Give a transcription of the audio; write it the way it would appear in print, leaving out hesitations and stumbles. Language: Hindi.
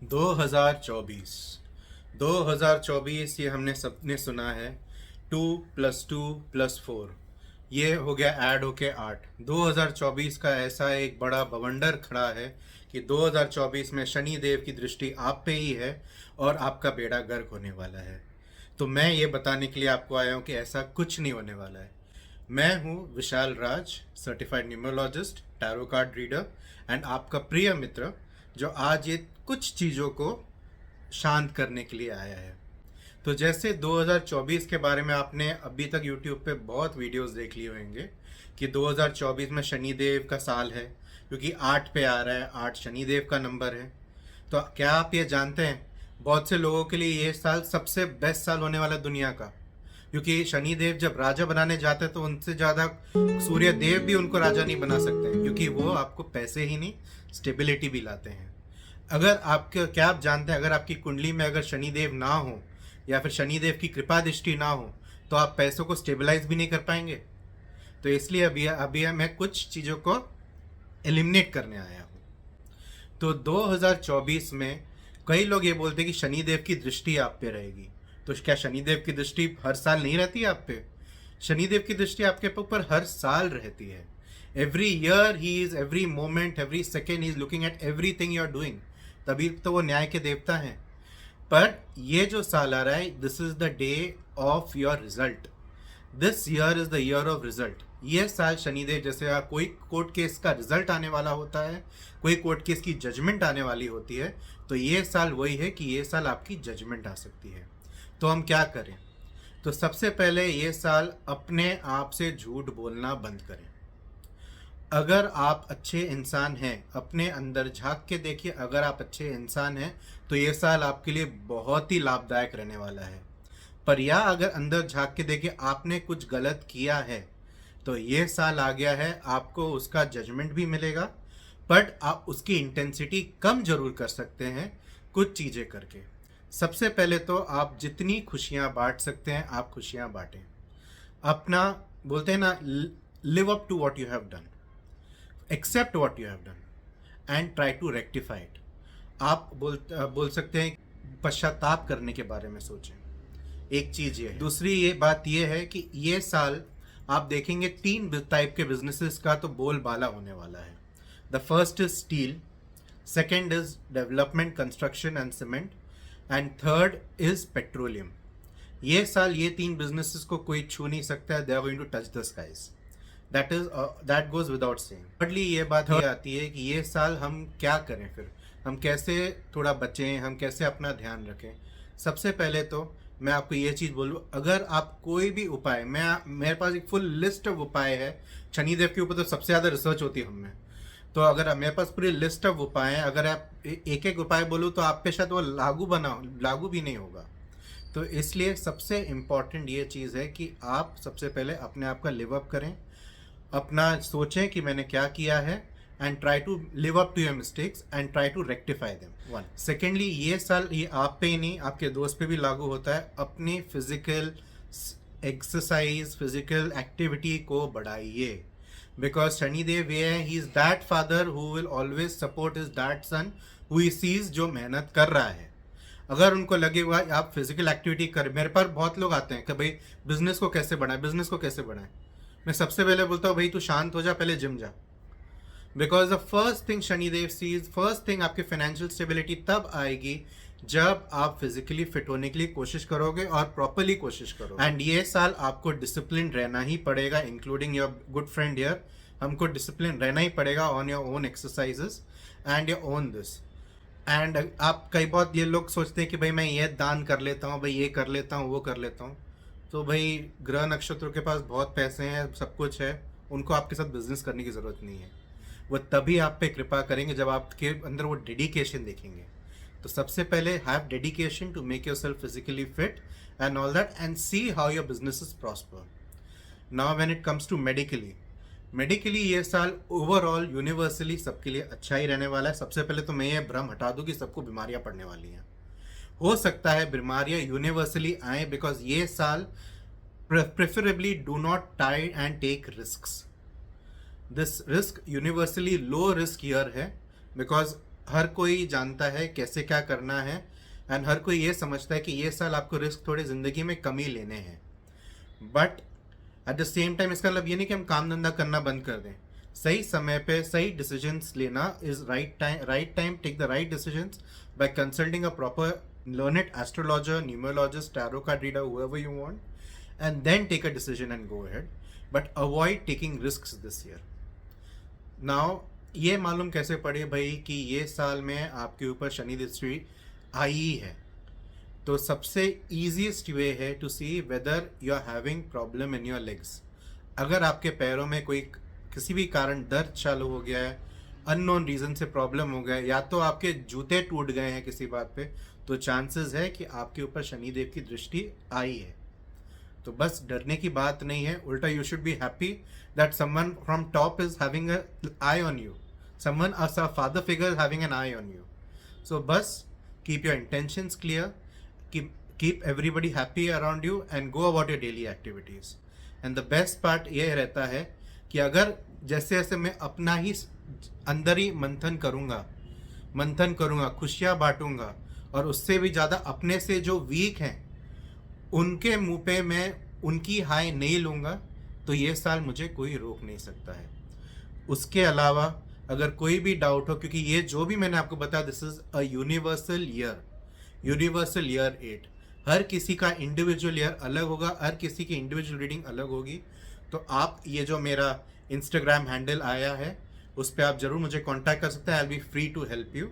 2024 2024 ये हमने सबने सुना है। 2+2+4 ये हो गया, ऐड होके 8। 2024 का ऐसा एक बड़ा बवंडर खड़ा है कि 2024 में शनि देव की दृष्टि आप पे ही है और आपका बेड़ा गर्क होने वाला है। तो मैं ये बताने के लिए आपको आया हूँ कि ऐसा कुछ नहीं होने वाला है। मैं हूँ Vishal Raj, certified numerologist, tarot card reader and आपका प्रिय मित्र, जो आज ये कुछ चीज़ों को शांत करने के लिए आया है। तो जैसे 2024 के बारे में आपने अभी तक YouTube पे बहुत वीडियोस देख लिए होंगे कि 2024 में शनिदेव का साल है, क्योंकि 8 पे आ रहा है, 8 शनिदेव का नंबर है। तो क्या आप ये जानते हैं, बहुत से लोगों के लिए ये साल सबसे बेस्ट साल होने वाला दुनिया का, क्योंकि शनिदेव जब राजा बनाने जाते हैं तो उनसे ज़्यादा सूर्य देव भी उनको राजा नहीं बना सकते हैं, क्योंकि वो आपको पैसे ही नहीं, स्टेबिलिटी भी लाते हैं। अगर आपके, क्या आप जानते हैं, अगर आपकी कुंडली में अगर शनिदेव ना हो या फिर शनिदेव की कृपा दृष्टि ना हो तो आप पैसों को स्टेबलाइज भी नहीं कर पाएंगे। तो इसलिए अभी अभी मैं कुछ चीज़ों को एलिमिनेट करने आया हूँ। तो 2024 में कई लोग ये बोलते हैं कि शनिदेव की दृष्टि आप पे रहेगी। तो क्या शनिदेव की दृष्टि हर साल नहीं रहती है आप पे? शनिदेव की दृष्टि आपके ऊपर हर साल रहती है। Every year he is, every moment, every second he is looking at everything you are doing. तभी तो वो न्याय के देवता हैं। पर ये जो साल आ रहा है, this is the day of your result. This year is the year of result. ये साल शनिदेव, जैसे कोई कोर्ट केस का रिजल्ट आने वाला होता है, कोई कोर्ट केस की जजमेंट आने वाली होती है, तो ये साल वही है कि ये साल आपकी जजमेंट आ सकती है। तो हम क्या करें? तो सबसे पहले ये साल अपने आप से झूठ बोलना बंद करें। अगर आप अच्छे इंसान हैं, अपने अंदर झांक के देखिए, अगर आप अच्छे इंसान हैं तो ये साल आपके लिए बहुत ही लाभदायक रहने वाला है। पर या अगर अंदर झांक के देखिए आपने कुछ गलत किया है, तो ये साल आ गया है, आपको उसका जजमेंट भी मिलेगा। बट आप उसकी इंटेंसिटी कम जरूर कर सकते हैं कुछ चीज़ें करके। सबसे पहले तो आप जितनी खुशियाँ बांट सकते हैं आप खुशियाँ बांटें। अपना, बोलते हैं ना, live up to what you have done, accept what you have done and try to rectify it. आप बोल सकते हैं पश्चाताप करने के बारे में सोचें। एक चीज़ ये है। दूसरी ये बात ये है कि ये साल आप देखेंगे 3 टाइप के बिजनेसेस का तो बोलबाला होने वाला है। The first is steel, second is development, construction and cement, and third is petroleum. ये साल ये 3 बिजनेसेस को कोई छू नहीं सकता है। They are going to touch the skies. That goes without saying. Thirdly ये बात ये आती है कि ये साल हम क्या करें, फिर हम कैसे थोड़ा बचें, हम कैसे अपना ध्यान रखें। सबसे पहले तो मैं आपको ये चीज़ बोलूँ, अगर आप कोई भी उपाय, मेरे पास एक फुल लिस्ट ऑफ उपाय है। शनिदेव के ऊपर तो सबसे ज़्यादा रिसर्च होती है हमें, तो अगर मेरे पास पूरी लिस्ट ऑफ उपाय हैं, अगर आप एक एक उपाय बोलूँ तो आप पे शायद वो लागू भी नहीं होगा। तो इसलिए सबसे इम्पॉर्टेंट ये चीज़ है कि आप सबसे पहले अपने आप का लिव अप करें, अपना सोचें कि मैंने क्या किया है, and try to live up to your mistakes and try to rectify them. One, secondly ये साल ये आप पे ही नहीं, आपके दोस्त पे भी लागू होता है। अपनी फिजिकल एक्सरसाइज, फिजिकल एक्टिविटी को बढ़ाइए, बिकॉज शनिदेव ये है, he is that father who will always support his that son who he sees, जो मेहनत कर रहा है। अगर उनको लगेगा आप फिजिकल एक्टिविटी करें, मेरे पास बहुत लोग आते हैं कि भाई बिजनेस को कैसे बढ़ाएं, बिजनेस को कैसे बढ़ाएं। मैं सबसे पहले बोलता हूँ भाई तू शांत हो जा, पहले जिम जा। Because the first thing Shanidev sees, first thing आपकी फाइनेंशियल स्टेबिलिटी तब आएगी जब आप फिजिकली फिट होने के लिए कोशिश करोगे और प्रॉपरली कोशिश करोगे। एंड ये साल आपको डिसिप्लिन रहना ही पड़ेगा, including your good friend here. हमको डिसिप्लिन रहना ही पड़ेगा on your own exercises and your own this. And आप कई बहुत ये लोग सोचते हैं कि भाई मैं ये दान कर लेता हूँ, भाई ये कर लेता हूँ, वो कर लेता हूँ। तो भाई ग्रह नक्षत्रों के पास बहुत पैसे हैं, सब कुछ है, उनको आपके साथ बिजनेस करने की ज़रूरत नहीं है। वो तभी आप पे कृपा करेंगे जब आपके अंदर वो डेडिकेशन देखेंगे। तो सबसे पहले have dedication to make yourself physically fit and all that, and see how your businesses prosper. Now when it comes to medically ये साल ओवरऑल यूनिवर्सली सबके लिए अच्छा ही रहने वाला है। सबसे पहले तो मैं ये भ्रम हटा दूं कि सबको बीमारियां पड़ने वाली हैं। हो सकता है बीमारियां यूनिवर्सली आए, बिकॉज ये साल preferably do not try and take risks. This risk universally low risk year है, बिकॉज हर कोई जानता है कैसे क्या करना है, एंड हर कोई ये समझता है कि ये साल आपको रिस्क थोड़े ज़िंदगी में कम ही लेने हैं। But at the same time इसका मतलब ये नहीं कि हम काम धंधा करना बंद कर दें। सही समय पे सही डिसीजंस लेना is right time, take the right decisions by consulting a proper learned astrologer, numerologist, tarot card reader, whoever you want, and then take a decision and go ahead. But avoid taking risks this year. Now, ये मालूम कैसे पड़े भाई कि ये साल में आपके ऊपर शनि दृष्टि आई है? तो सबसे ईजीएस्ट वे है to see whether you are having problem in your legs. अगर आपके पैरों में कोई किसी भी कारण दर्द चालू हो गया है, अननोन रीज़न से प्रॉब्लम हो गया है, या तो आपके जूते टूट गए हैं किसी बात पे, तो चांसेस है कि आपके ऊपर शनिदेव की दृष्टि आई है। तो बस डरने की बात नहीं है, उल्टा you should be happy that someone from top is having a I on you, someone as a father figure is having an eye on you. So बस keep your intentions clear, keep everybody happy around you and go about your daily activities. And the best part ये रहता है कि अगर जैसे जैसे मैं अपना ही अंदर ही मंथन करूँगा, खुशियाँ बांटूंगा, और उससे भी ज़्यादा अपने से जो वीक हैं उनके मुंह पे मैं उनकी हाय नहीं लूँगा, तो ये साल मुझे कोई रोक नहीं सकता है। उसके अलावा अगर कोई भी डाउट हो, क्योंकि ये जो भी मैंने आपको बताया this is a universal year 8, हर किसी का इंडिविजुअल ईयर अलग होगा, हर किसी की इंडिविजुअल रीडिंग अलग होगी। तो आप ये जो मेरा इंस्टाग्राम हैंडल आया है उस पर आप ज़रूर मुझे कांटेक्ट कर सकते हैं, I will be free to help you.